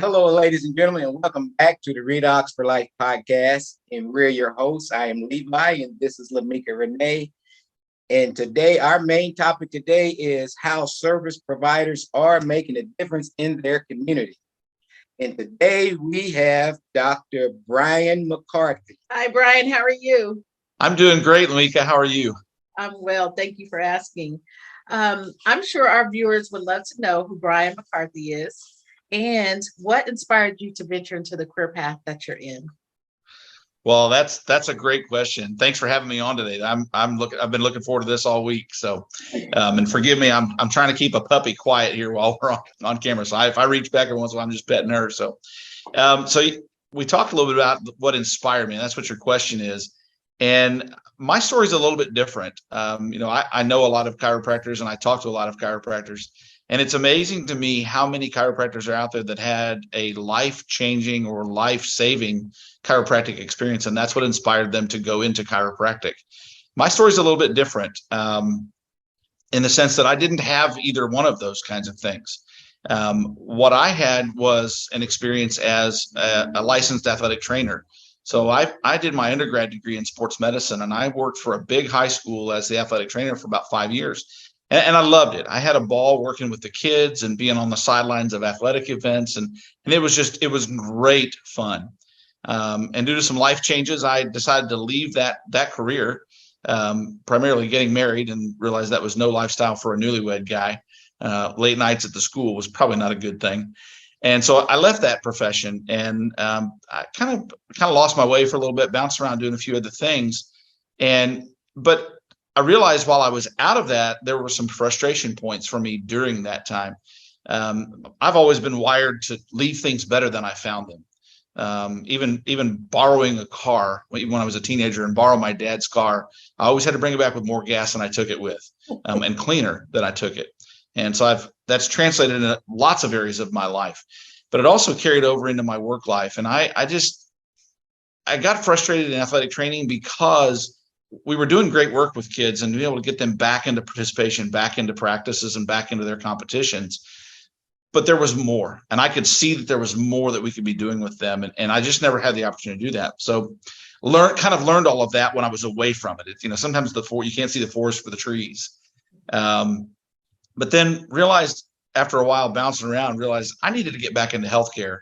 Hello, ladies and gentlemen, and welcome back to the Reidox4life Podcast. And we're your hosts. I am Levi, and this is Lamika Renee. And today, our main topic today is how service providers are making a difference in their community. And today we have Dr. Brian McCarthy. Hi, Brian. How are you? I'm doing great, Lamika. How are you? I'm well. Thank you for asking. I'm sure our viewers would love to know who Brian McCarthy is and what inspired you to venture into the career path that you're in. Well, that's a great question. Thanks for having me on today. I've been looking forward to this all week. So, and forgive me, I'm trying to keep a puppy quiet here while we're on camera. So if I reach back every once in a while, I'm just petting her. So we talked a little bit about what inspired me, and that's what your question is. And my story is a little bit different. I know a lot of chiropractors, and I talk to a lot of chiropractors. And it's amazing to me how many chiropractors are out there that had a life-changing or life-saving chiropractic experience, and that's what inspired them to go into chiropractic. My story is a little bit different in the sense that I didn't have either one of those kinds of things. What I had was an experience as a licensed athletic trainer. So I did my undergrad degree in sports medicine, and I worked for a big high school as the athletic trainer for about 5 years. And I loved it. I had a ball working with the kids and being on the sidelines of athletic events. And it was great fun. And due to some life changes, I decided to leave that career, primarily getting married, and realized that was no lifestyle for a newlywed guy. Late nights at the school was probably not a good thing. And so I left that profession, and I kind of lost my way for a little bit, bounced around doing a few other things. But I realized while I was out of that, there were some frustration points for me during that time. I've always been wired to leave things better than I found them. Even borrowing a car when I was a teenager and borrow my dad's car, I always had to bring it back with more gas than I took it with, and cleaner than I took it. And so that's translated in lots of areas of my life, but it also carried over into my work life. And I got frustrated in athletic training because we were doing great work with kids and being able to get them back into participation, back into practices, and back into their competitions. But there was more, and I could see that there was more that we could be doing with them. And I just never had the opportunity to do that. So learned all of that when I was away from it. Sometimes you can't see the forest for the trees. But then realized after a while bouncing around, realized I needed to get back into healthcare.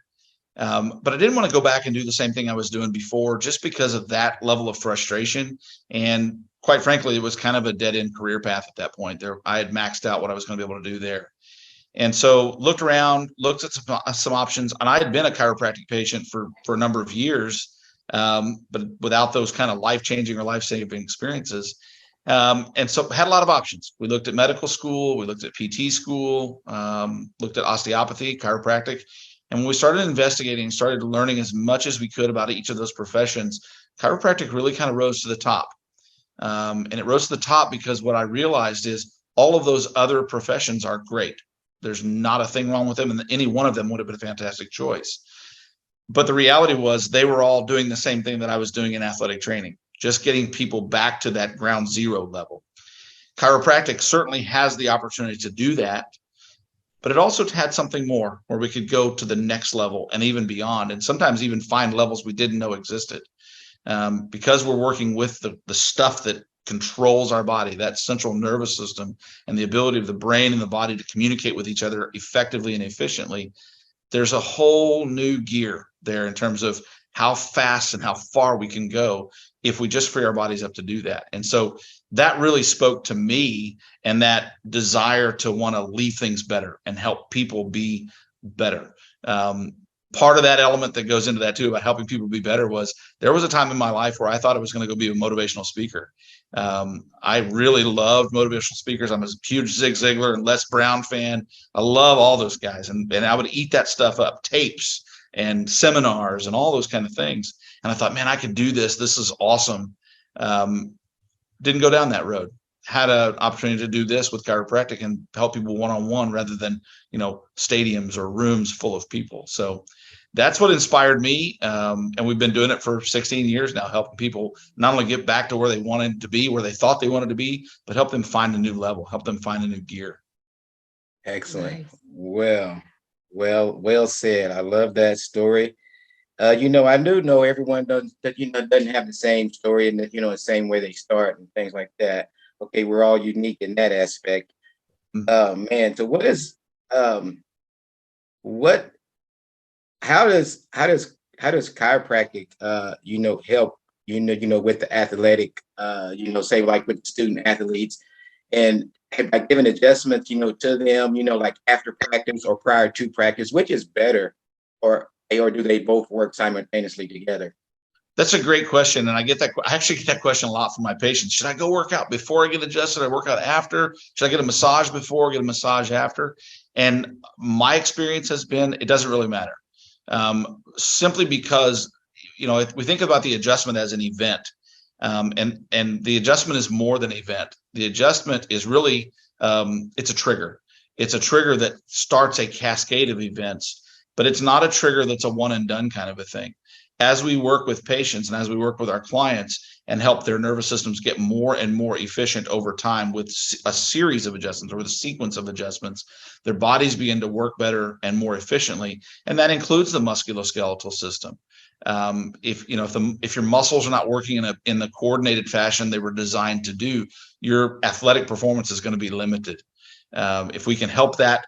But I didn't want to go back and do the same thing I was doing before, just because of that level of frustration. And quite frankly, it was kind of a dead-end career path at that point. I had maxed out what I was going to be able to do there. And so looked around, looked at some options, and I had been a chiropractic patient for a number of years, but without those kind of life-changing or life-saving experiences. And so had a lot of options. We looked at medical school, we looked at PT school, looked at osteopathy, chiropractic. And when we started investigating, started learning as much as we could about each of those professions, chiropractic really kind of rose to the top. And it rose to the top because what I realized is all of those other professions are great. There's not a thing wrong with them, and any one of them would have been a fantastic choice. But the reality was they were all doing the same thing that I was doing in athletic training, just getting people back to that ground zero level. Chiropractic certainly has the opportunity to do that. But it also had something more where we could go to the next level and even beyond, and sometimes even find levels we didn't know existed. Because we're working with the stuff that controls our body, that central nervous system, and the ability of the brain and the body to communicate with each other effectively and efficiently, there's a whole new gear there in terms of how fast and how far we can go if we just free our bodies up to do that. And so that really spoke to me, and that desire to want to leave things better and help people be better. Part of that element that goes into that too about helping people be better was there was a time in my life where I thought I was going to go be a motivational speaker. I really loved motivational speakers. I'm a huge Zig Ziglar and Les Brown fan. I love all those guys, and I would eat that stuff up, tapes and seminars and all those kind of things. And I thought, man, I could do this. This is awesome. Didn't go down that road. Had an opportunity to do this with chiropractic and help people one-on-one rather than, stadiums or rooms full of people. So that's what inspired me. And we've been doing it for 16 years now, helping people not only get back to where they wanted to be, where they thought they wanted to be, but help them find a new level, help them find a new gear. Excellent. Nice. Well, Well said. I love that story. I do know everyone doesn't have the same story and the same way they start and things like that. Okay, we're all unique in that aspect. Man, so um what how does chiropractic help with the athletic say like with student athletes and by giving adjustments to them like after practice or prior to practice, which is better, or do they both work simultaneously together? That's a great question. And I actually get that question a lot from my patients. Should I go work out before I get adjusted? I work out after? Should I get a massage before, get a massage after? And my experience has been, it doesn't really matter. Simply because, if we think about the adjustment as an event, and the adjustment is more than an event. The adjustment is really, it's a trigger. It's a trigger that starts a cascade of events, but it's not a trigger that's a one and done kind of a thing. As we work with patients and as we work with our clients and help their nervous systems get more and more efficient over time with a series of adjustments or with a sequence of adjustments, their bodies begin to work better and more efficiently. And that includes the musculoskeletal system. If your muscles are not working in the coordinated fashion they were designed to do, your athletic performance is going to be limited. If we can help that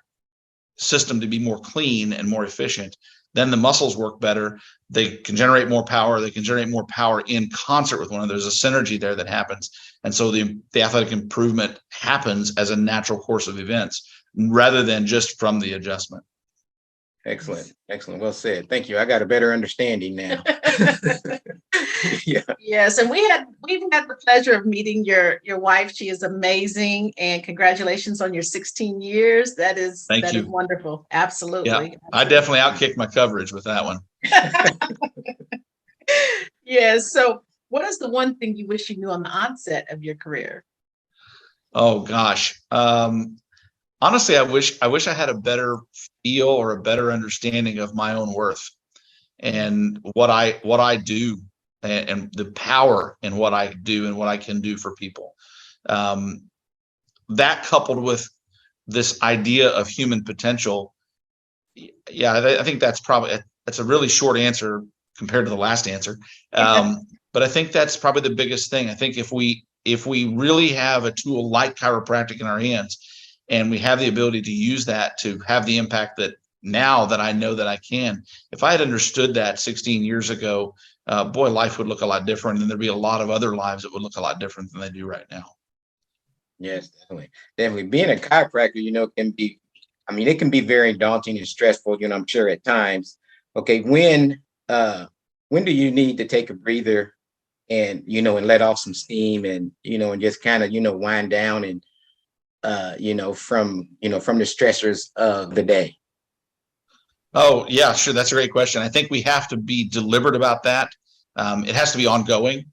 system to be more clean and more efficient, then the muscles work better. They can generate more power. They can generate more power in concert with one another. There's a synergy there that happens. And so the athletic improvement happens as a natural course of events rather than just from the adjustment. Excellent. Well said. Thank you. I got a better understanding now. Yeah. Yes, and we've had the pleasure of meeting your wife. She is amazing, and congratulations on your 16 years. That is wonderful. Absolutely. Yeah, I definitely outkicked my coverage with that one. Yes. So, what is the one thing you wish you knew on the onset of your career? Oh gosh. Honestly, I wish I had a better feel or a better understanding of my own worth and what I do and the power in what I do and what I can do for people. That coupled with this idea of human potential. Yeah, I think that's a really short answer compared to the last answer. But I think that's probably the biggest thing. I think if we really have a tool like chiropractic in our hands, and we have the ability to use that to have the impact that now that I know that I can. If I had understood that 16 years ago, boy, life would look a lot different, and there'd be a lot of other lives that would look a lot different than they do right now. Yes, definitely. Being a chiropractor, it can be very daunting and stressful. I'm sure at times. Okay, when do you need to take a breather and and let off some steam and and just kind of wind down and from the stressors of the day? Oh, yeah, sure. That's a great question. I think we have to be deliberate about that. It has to be ongoing.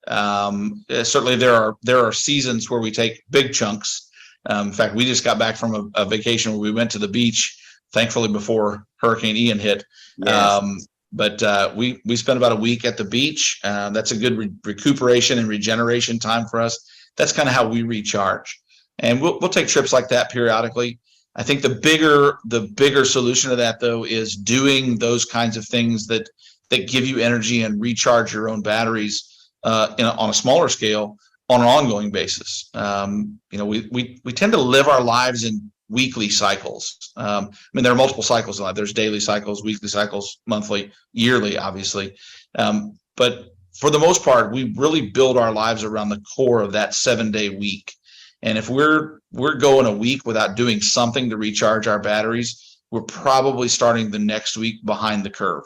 Certainly there are seasons where we take big chunks. In fact, we just got back from a vacation where we went to the beach, thankfully before Hurricane Ian hit. Yes. But we spent about a week at the beach. That's a good recuperation and regeneration time for us. That's kind of how we recharge. And we'll take trips like that periodically. I think the bigger solution to that, though, is doing those kinds of things that give you energy and recharge your own batteries on a smaller scale on an ongoing basis. We tend to live our lives in weekly cycles. There are multiple cycles in life. There's daily cycles, weekly cycles, monthly, yearly, obviously. But for the most part, we really build our lives around the core of that 7-day week. And if we're going a week without doing something to recharge our batteries, we're probably starting the next week behind the curve.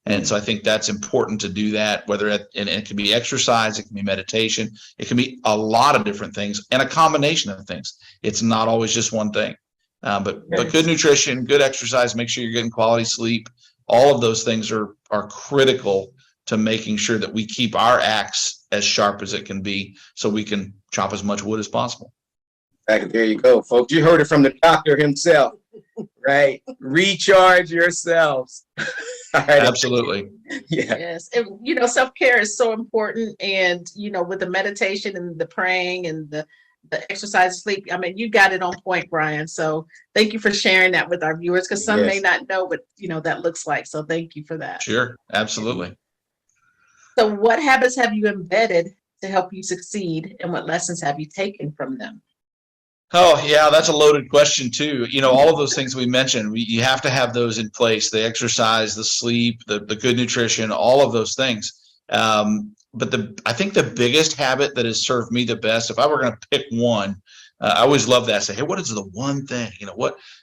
And so I think that's important to do that, and it can be exercise, it can be meditation, it can be a lot of different things and a combination of things. It's not always just one thing. But good nutrition, good exercise, make sure you're getting quality sleep. All of those things are critical to making sure that we keep our axe as sharp as it can be so we can chop as much wood as possible. There you go, folks. You heard it from the doctor himself, right? Recharge yourselves. Right. Absolutely. Yeah. Yes. And, self-care is so important. And, with the meditation and the praying and the the exercise, sleep. I mean, you got it on point, Brian. So thank you for sharing that with our viewers, because some may not know what that looks like. So thank you for that. Sure, absolutely. So what habits have you embedded to help you succeed, and what lessons have you taken from them? Oh, yeah, that's a loaded question too. All of those things we mentioned, you have to have those in place: the exercise, the sleep, the good nutrition, all of those things. But I think the biggest habit that has served me the best, if I were going to pick one, I always love that. Say, hey, what is the one thing?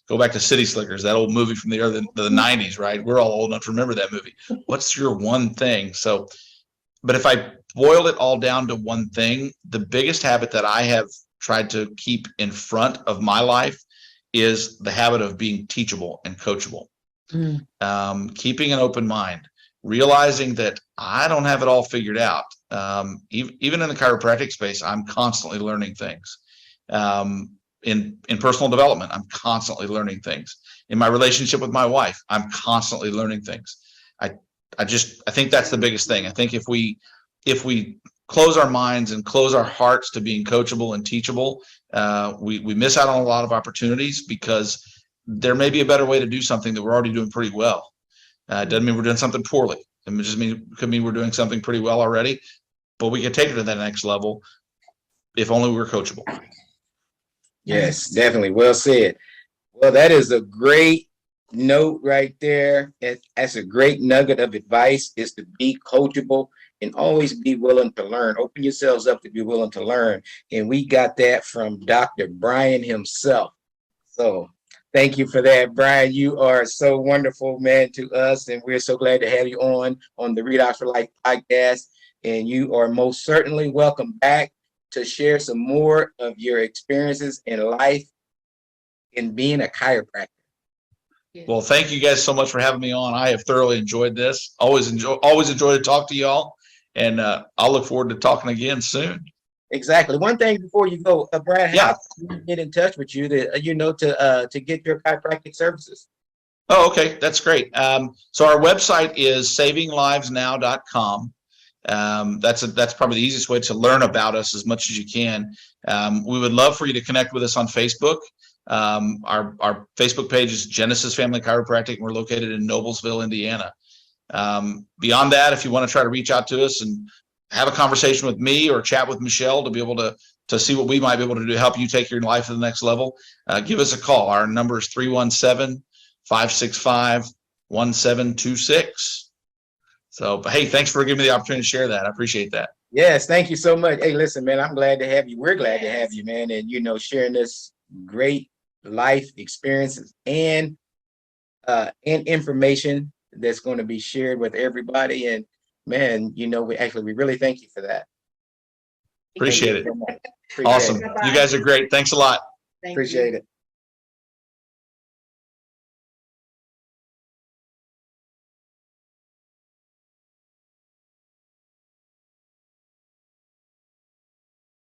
Go back to City Slickers, that old movie from the 90s, right? We're all old enough to remember that movie. What's your one thing? So, but if I boil it all down to one thing, the biggest habit that I have tried to keep in front of my life is the habit of being teachable and coachable. Keeping an open mind, realizing that I don't have it all figured out. Even in the chiropractic space, I'm constantly learning things. In personal development, I'm constantly learning things. In my relationship with my wife, I'm constantly learning things. I think that's the biggest thing. I think if we close our minds and close our hearts to being coachable and teachable, we miss out on a lot of opportunities, because there may be a better way to do something that we're already doing pretty well. It doesn't mean we're doing something poorly. It could mean we're doing something pretty well already, but we could take it to that next level if only we were coachable. Yes, definitely. Well said. Well, that is a great note right there. That's a great nugget of advice, is to be coachable and always be willing to learn. Open yourselves up to be willing to learn. And we got that from Dr. Brian himself. So thank you for that, Brian. You are so wonderful, man, to us. And we're so glad to have you on the Reidox4life podcast. And you are most certainly welcome back to share some more of your experiences in life in being a chiropractor. Well, thank you guys so much for having me on. I have thoroughly enjoyed this. Always enjoy to talk to y'all. And I'll look forward to talking again soon. Exactly. One thing before you go, Brad, how can we get in touch with you to get your chiropractic services? Oh, okay. That's great. So our website is savinglivesnow.com. That's probably the easiest way to learn about us as much as you can. We would love for you to connect with us on Facebook. Our Facebook page is Genesis Family Chiropractic. We're located in Noblesville, Indiana. Beyond that, if you want to try to reach out to us and have a conversation with me or chat with Michelle to be able to see what we might be able to do to help you take your life to the next level, give us a call. Our number is 317-565-1726. So, but hey, thanks for giving me the opportunity to share that. I appreciate that. Yes, thank you so much. Hey, listen, man, I'm glad to have you. We're glad to have you, man. And, sharing this great life experiences and information that's going to be shared with everybody. And man, we really thank you for that. Appreciate it. Awesome. You guys are great. Thanks a lot. Appreciate it.